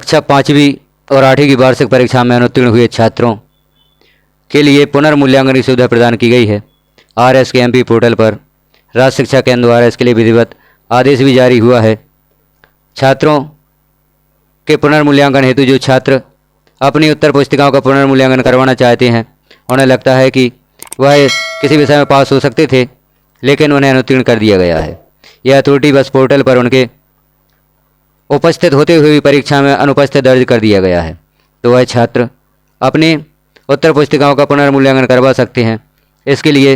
कक्षा 5वीं और 8वीं की वार्षिक परीक्षा में अनुत्तीर्ण हुए छात्रों के लिए पुनर्मूल्यांकन की सुविधा प्रदान की गई है। RSKMP पोर्टल पर राज्य शिक्षा केंद्र द्वारा इसके लिए विधिवत आदेश भी जारी हुआ है। छात्रों के पुनर्मूल्यांकन हेतु जो छात्र अपनी उत्तर पुस्तिकाओं का पुनर्मूल्यांकन करवाना चाहते हैं, उन्हें लगता है कि वह किसी विषय में पास हो सकते थे लेकिन उन्हें अनुत्तीर्ण कर दिया गया है। यह त्रुटि बस पोर्टल पर उनके उपस्थित होते हुए भी परीक्षा में अनुपस्थित दर्ज कर दिया गया है, तो वह छात्र अपनी उत्तर पुस्तिकाओं का पुनर्मूल्यांकन करवा सकते हैं। इसके लिए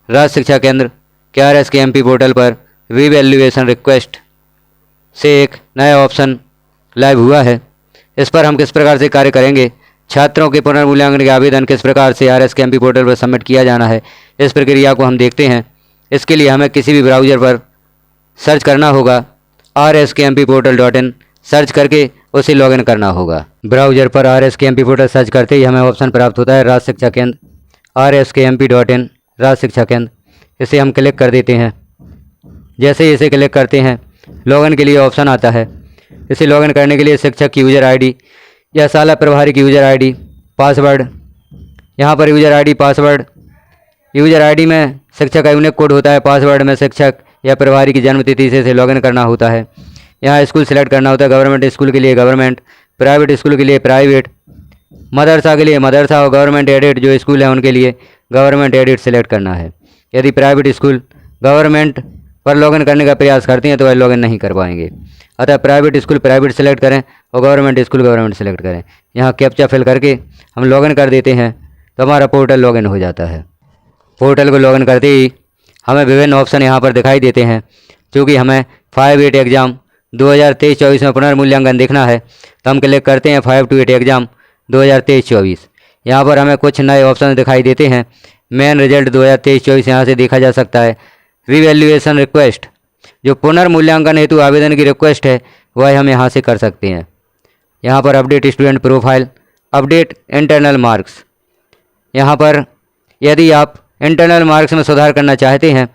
राज्य शिक्षा केंद्र के RSKMP पोर्टल पर रीवैल्यूएशन रिक्वेस्ट से एक नया ऑप्शन लाइव हुआ है। इस पर हम किस प्रकार से कार्य करेंगे, छात्रों के पुनर्मूल्यांकन के आवेदन किस प्रकार से RSKMP पोर्टल पर सबमिट किया जाना है, इस प्रक्रिया को हम देखते हैं। इसके लिए हमें किसी भी ब्राउज़र पर सर्च करना होगा, rskmpportal.in सर्च करके उसे लॉगिन करना होगा। ब्राउज़र पर RSKMP पोर्टल सर्च करते ही हमें ऑप्शन प्राप्त होता है राज्य शिक्षा केंद्र rskmp.in राज्य शिक्षा केंद्र। इसे हम क्लिक कर देते हैं। जैसे ही इसे क्लिक करते हैं लॉगिन के लिए ऑप्शन आता है। इसे लॉगिन करने के लिए शिक्षक की यूज़र ID या शाला प्रभारी की यूज़र ID, पासवर्ड, यहाँ पर user ID password, user ID में शिक्षक का यूनिक कोड होता है, पासवर्ड में शिक्षक या प्रभारी की जन्मतिथि से इसे लॉगिन करना होता है। यहाँ स्कूल सेलेक्ट करना होता है, गवर्नमेंट स्कूल के लिए गवर्नमेंट, प्राइवेट स्कूल के लिए प्राइवेट, मदरसा के लिए मदरसा और गवर्नमेंट एडेड जो स्कूल है उनके लिए गवर्नमेंट एडेड सेलेक्ट करना है। यदि प्राइवेट स्कूल गवर्नमेंट पर लॉगिन करने का प्रयास करते हैं तो वह लॉगिन नहीं कर पाएंगे, अतः प्राइवेट स्कूल प्राइवेट सेलेक्ट करें और गवर्नमेंट स्कूल गवर्नमेंट सेलेक्ट करें। यहाँ कैप्चा फिल करके हम लॉगिन कर देते हैं तो हमारा पोर्टल लॉगिन हो जाता है। पोर्टल को लॉगिन करते ही हमें विभिन्न ऑप्शन यहाँ पर दिखाई देते हैं। चूँकि हमें 5-8 एग्ज़ाम 2023-24 में पुनर्मूल्यांकन देखना है तो हम क्लिक करते हैं 5-8 एग्ज़ाम 2023-24। यहाँ पर हमें कुछ नए ऑप्शन दिखाई देते हैं। मेन रिजल्ट 2023-24 यहाँ से देखा जा सकता है। रीवैल्यूएशन रिक्वेस्ट, जो पुनर्मूल्यांकन हेतु आवेदन की रिक्वेस्ट है वह हम यहाँ से कर सकते हैं। यहाँ पर update student profile, update internal marks, यहाँ पर यदि आप इंटरनल मार्क्स में सुधार करना चाहते हैं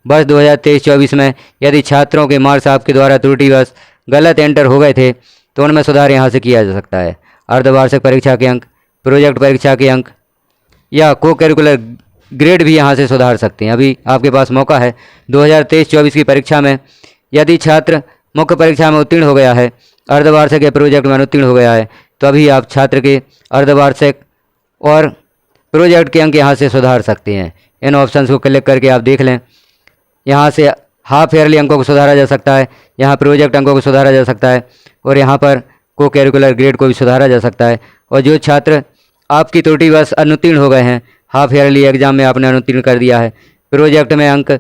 वर्ष 2023-24 में, यदि छात्रों के मार्क्स आपके द्वारा त्रुटिवश गलत एंटर हो गए थे तो उनमें सुधार यहाँ से किया जा सकता है। अर्धवार्षिक परीक्षा के अंक, प्रोजेक्ट परीक्षा के अंक या को करिकुलर ग्रेड भी यहाँ से सुधार सकते हैं। अभी आपके पास मौका है। 2023-24 की परीक्षा में यदि छात्र मुख्य परीक्षा में उत्तीर्ण हो गया है, अर्धवार्षिक या प्रोजेक्ट में अनुत्तीर्ण हो गया है, तो अभी आप छात्र के अर्धवार्षिक और प्रोजेक्ट के अंक यहाँ से सुधार सकते हैं। इन ऑप्शंस को क्लिक करके आप देख लें। यहाँ से हाफ ईयरली अंकों को सुधारा जा सकता है, यहाँ प्रोजेक्ट अंकों को सुधारा जा सकता है और यहाँ पर को करिकुलर ग्रेड को भी सुधारा जा सकता है। और जो छात्र आपकी त्रुटिवश अनुत्तीर्ण हो गए हैं, हाफ ईयरली एग्ज़ाम में आपने अनुत्तीर्ण कर दिया है, प्रोजेक्ट में अंक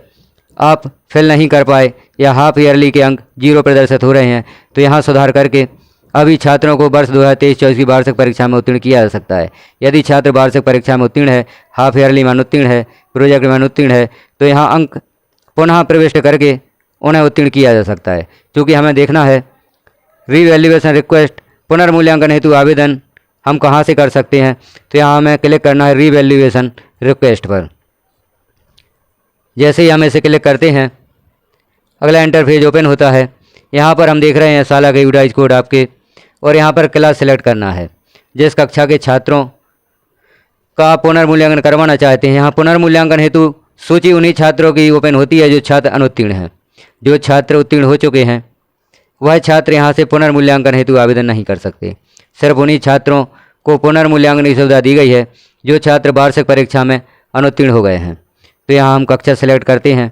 आप फिल नहीं कर पाए या हाफ ईयरली के अंक 0 प्रदर्शित हो रहे हैं, तो यहाँ सुधार करके अभी छात्रों को वर्ष 2023-24 की वार्षिक परीक्षा में उत्तीर्ण किया जा सकता है। यदि छात्र वार्षिक परीक्षा में उत्तीर्ण है, हाफ ईयरली में अनुत्तीर्ण है, प्रोजेक्ट में अनुत्तीर्ण है, तो यहाँ अंक पुनः प्रविष्ट करके उन्हें उत्तीर्ण किया जा सकता है। क्योंकि हमें देखना है रीवैल्यूएशन रिक्वेस्ट, पुनर्मूल्यांकन हेतु आवेदन हम कहाँ से कर सकते हैं, तो यहाँ हमें क्लिक करना है रीवैल्यूएशन रिक्वेस्ट पर। जैसे ही हम इसे क्लिक करते हैं अगला इंटरफेस ओपन होता है। यहाँ पर हम देख रहे हैं साला का यूडाइज कोड आपके, और यहाँ पर क्लास सेलेक्ट करना है जिस कक्षा के छात्रों का पुनर्मूल्यांकन करवाना चाहते हैं। यहाँ पुनर्मूल्यांकन हेतु सूची उन्हीं छात्रों की ओपन होती है जो छात्र अनुत्तीर्ण हैं। जो छात्र उत्तीर्ण हो चुके हैं वह छात्र यहाँ से पुनर्मूल्यांकन हेतु आवेदन नहीं कर सकते। सिर्फ उन्हीं छात्रों को पुनर्मूल्यांकन की सुविधा दी गई है जो छात्र वार्षिक परीक्षा में अनुत्तीर्ण हो गए हैं। तो यहाँ हम कक्षा सेलेक्ट करते हैं,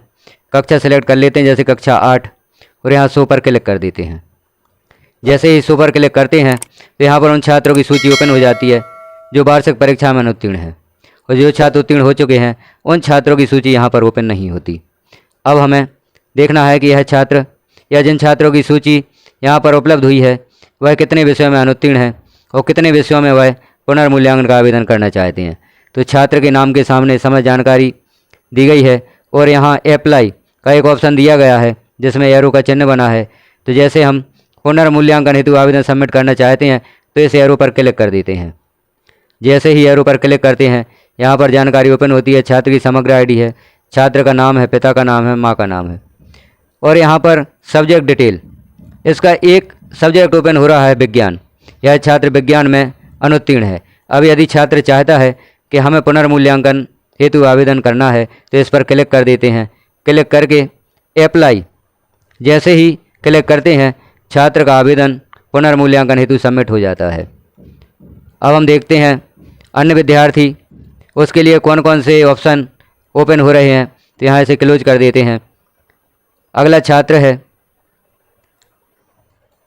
कक्षा सेलेक्ट कर लेते हैं जैसे कक्षा 8, और यहाँ शो पर क्लिक कर देते हैं। जैसे ही शो पर क्लिक करते हैं तो यहाँ पर उन छात्रों की सूची ओपन हो जाती है जो वार्षिक परीक्षा में अनुत्तीर्ण हैं, और जो छात्र उत्तीर्ण हो चुके हैं उन छात्रों की सूची यहाँ पर ओपन नहीं होती। अब हमें देखना है कि यह छात्र या जिन छात्रों की सूची यहाँ पर उपलब्ध हुई है वह कितने विषयों में अनुत्तीर्ण हैं और कितने विषयों में वह पुनर्मूल्यांकन का आवेदन करना चाहते हैं। तो छात्र के नाम के सामने समस्त जानकारी दी गई है और यहाँ अप्लाई का एक ऑप्शन दिया गया है जिसमें एरो का चिन्ह बना है। तो जैसे हम पुनर्मूल्यांकन हेतु आवेदन सबमिट करना चाहते हैं तो इस एरो पर क्लिक कर देते हैं। जैसे ही एरो पर क्लिक करते हैं यहाँ पर जानकारी ओपन होती है। छात्र की समग्र आईडी है, छात्र का नाम है, पिता का नाम है, माँ का नाम है, और यहाँ पर सब्जेक्ट डिटेल, इसका एक सब्जेक्ट ओपन हो रहा है विज्ञान। यह छात्र विज्ञान में अनुत्तीर्ण है। अब यदि छात्र चाहता है कि हमें पुनर्मूल्यांकन हेतु आवेदन करना है तो इस पर क्लिक कर देते हैं। क्लिक करके अप्लाई जैसे ही क्लिक करते हैं छात्र का आवेदन पुनर्मूल्यांकन हेतु सबमिट हो जाता है। अब हम देखते हैं अन्य विद्यार्थी उसके लिए कौन कौन से ऑप्शन ओपन हो रहे हैं, तो यहाँ इसे क्लोज कर देते हैं। अगला छात्र है,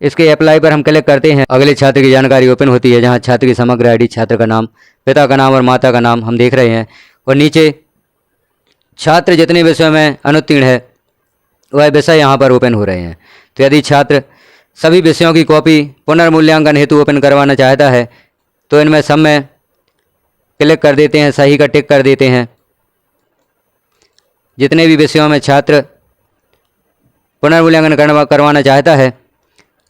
इसके अप्लाई पर हम क्लिक करते हैं। अगले छात्र की जानकारी ओपन होती है, जहाँ छात्र की समग्र आईडी, छात्र का नाम, पिता का नाम और माता का नाम हम देख रहे हैं। और नीचे छात्र जितने विषयों में अनुत्तीर्ण है वह विषय यहाँ पर ओपन हो रहे हैं। तो यदि छात्र सभी विषयों की कॉपी पुनर्मूल्यांकन हेतु ओपन करवाना चाहता है तो इनमें सब में क्लिक कर देते हैं, सही का टिक कर देते हैं। जितने भी विषयों में छात्र पुनर्मूल्यांकन करवाना चाहता है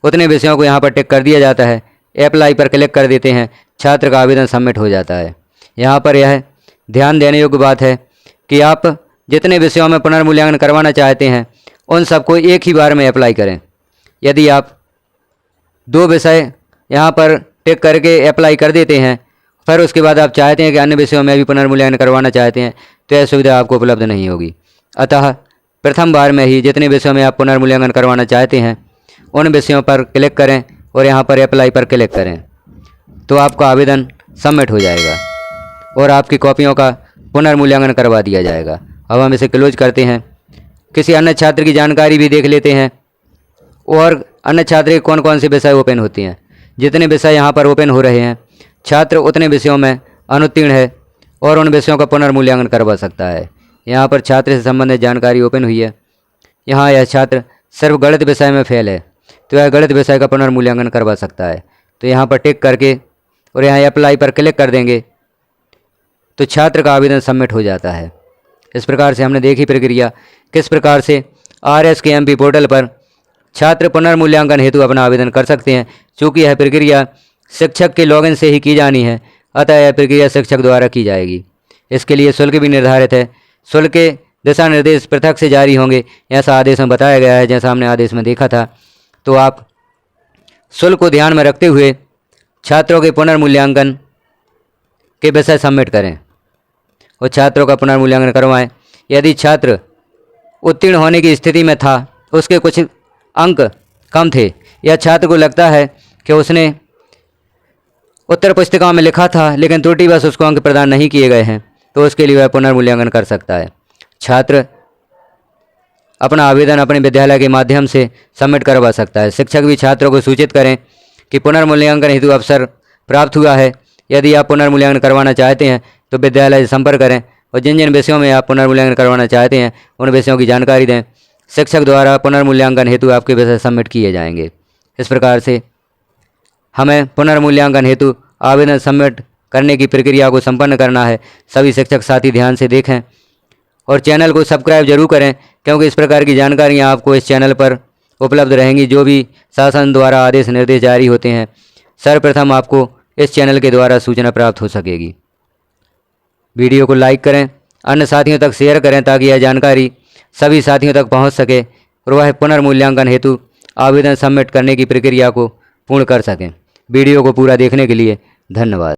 उतने विषयों को यहाँ पर टिक कर दिया जाता है। अप्लाई पर क्लिक कर देते हैं, छात्र का आवेदन सबमिट हो जाता है। यहाँ पर यह ध्यान देने योग्य बात है कि आप जितने विषयों में पुनर्मूल्यांकन करवाना चाहते हैं उन सबको एक ही बार में अप्लाई करें। यदि आप 2 विषय यहाँ पर टिक करके अप्लाई कर देते हैं, फिर उसके बाद आप चाहते हैं कि अन्य विषयों में भी पुनर्मूल्यांकन करवाना चाहते हैं, तो यह सुविधा आपको उपलब्ध नहीं होगी। अतः प्रथम बार में ही जितने विषयों में आप पुनर्मूल्यांकन करवाना चाहते हैं उन विषयों पर क्लिक करें और यहाँ पर अप्लाई पर क्लिक करें, तो आपका आवेदन सबमिट हो जाएगा और आपकी कॉपियों का पुनर्मूल्यांकन करवा दिया जाएगा। अब हम इसे क्लोज करते हैं। किसी अन्य छात्र की जानकारी भी देख लेते हैं और अन्य छात्र के कौन कौन से विषय ओपन होती हैं। जितने विषय यहाँ पर ओपन हो रहे हैं छात्र उतने विषयों में अनुत्तीर्ण है और उन विषयों का पुनर्मूल्यांकन करवा सकता है। यहाँ पर छात्र से संबंधित जानकारी ओपन हुई है। यहाँ यह छात्र सिर्फ गणित विषय में फेल है तो यह गणित विषय का पुनर्मूल्यांकन करवा सकता है। तो यहाँ पर टिक करके और यहाँ अप्लाई पर क्लिक कर देंगे तो छात्र का आवेदन सबमिट हो जाता है। इस प्रकार से हमने देखी प्रक्रिया किस प्रकार से RSKMP पोर्टल पर छात्र पुनर्मूल्यांकन हेतु अपना आवेदन कर सकते हैं। चूँकि यह प्रक्रिया शिक्षक के लॉगिन से ही की जानी है, अतः यह प्रक्रिया शिक्षक द्वारा की जाएगी। इसके लिए शुल्क भी निर्धारित है। शुल्क के दिशा निर्देश पृथक से जारी होंगे, ऐसा आदेश में बताया गया है, जैसा हमने आदेश में देखा था। तो आप शुल्क को ध्यान में रखते हुए छात्रों के पुनर्मूल्यांकन के विषय सबमिट करें और छात्रों का पुनर्मूल्यांकन करवाएं। यदि छात्र उत्तीर्ण होने की स्थिति में था, उसके कुछ अंक कम थे या छात्र को लगता है कि उसने उत्तर पुस्तिका में लिखा था लेकिन त्रुटिवश उसको अंक प्रदान नहीं किए गए हैं, तो उसके लिए वह पुनर्मूल्यांकन कर सकता है। छात्र अपना आवेदन अपने विद्यालय के माध्यम से सबमिट करवा सकता है। शिक्षक भी छात्रों को सूचित करें कि पुनर्मूल्यांकन हेतु अवसर प्राप्त हुआ है। यदि आप पुनर्मूल्यांकन करवाना चाहते हैं तो विद्यालय से संपर्क करें और जिन जिन विषयों में आप पुनर्मूल्यांकन करवाना चाहते हैं उन विषयों की जानकारी दें। शिक्षक द्वारा पुनर्मूल्यांकन हेतु आपके विषय सबमिट किए जाएंगे। इस प्रकार से हमें पुनर्मूल्यांकन हेतु आवेदन सबमिट करने की प्रक्रिया को संपन्न करना है। सभी शिक्षक साथी ध्यान से देखें और चैनल को सब्सक्राइब जरूर करें, क्योंकि इस प्रकार की जानकारियाँ आपको इस चैनल पर उपलब्ध रहेंगी। जो भी शासन द्वारा आदेश निर्देश जारी होते हैं सर्वप्रथम आपको इस चैनल के द्वारा सूचना प्राप्त हो सकेगी। वीडियो को लाइक करें, अन्य साथियों तक शेयर करें ताकि यह जानकारी सभी साथियों तक पहुंच सके और वह पुनर्मूल्यांकन हेतु आवेदन सबमिट करने की प्रक्रिया को पूर्ण कर सकें। वीडियो को पूरा देखने के लिए धन्यवाद।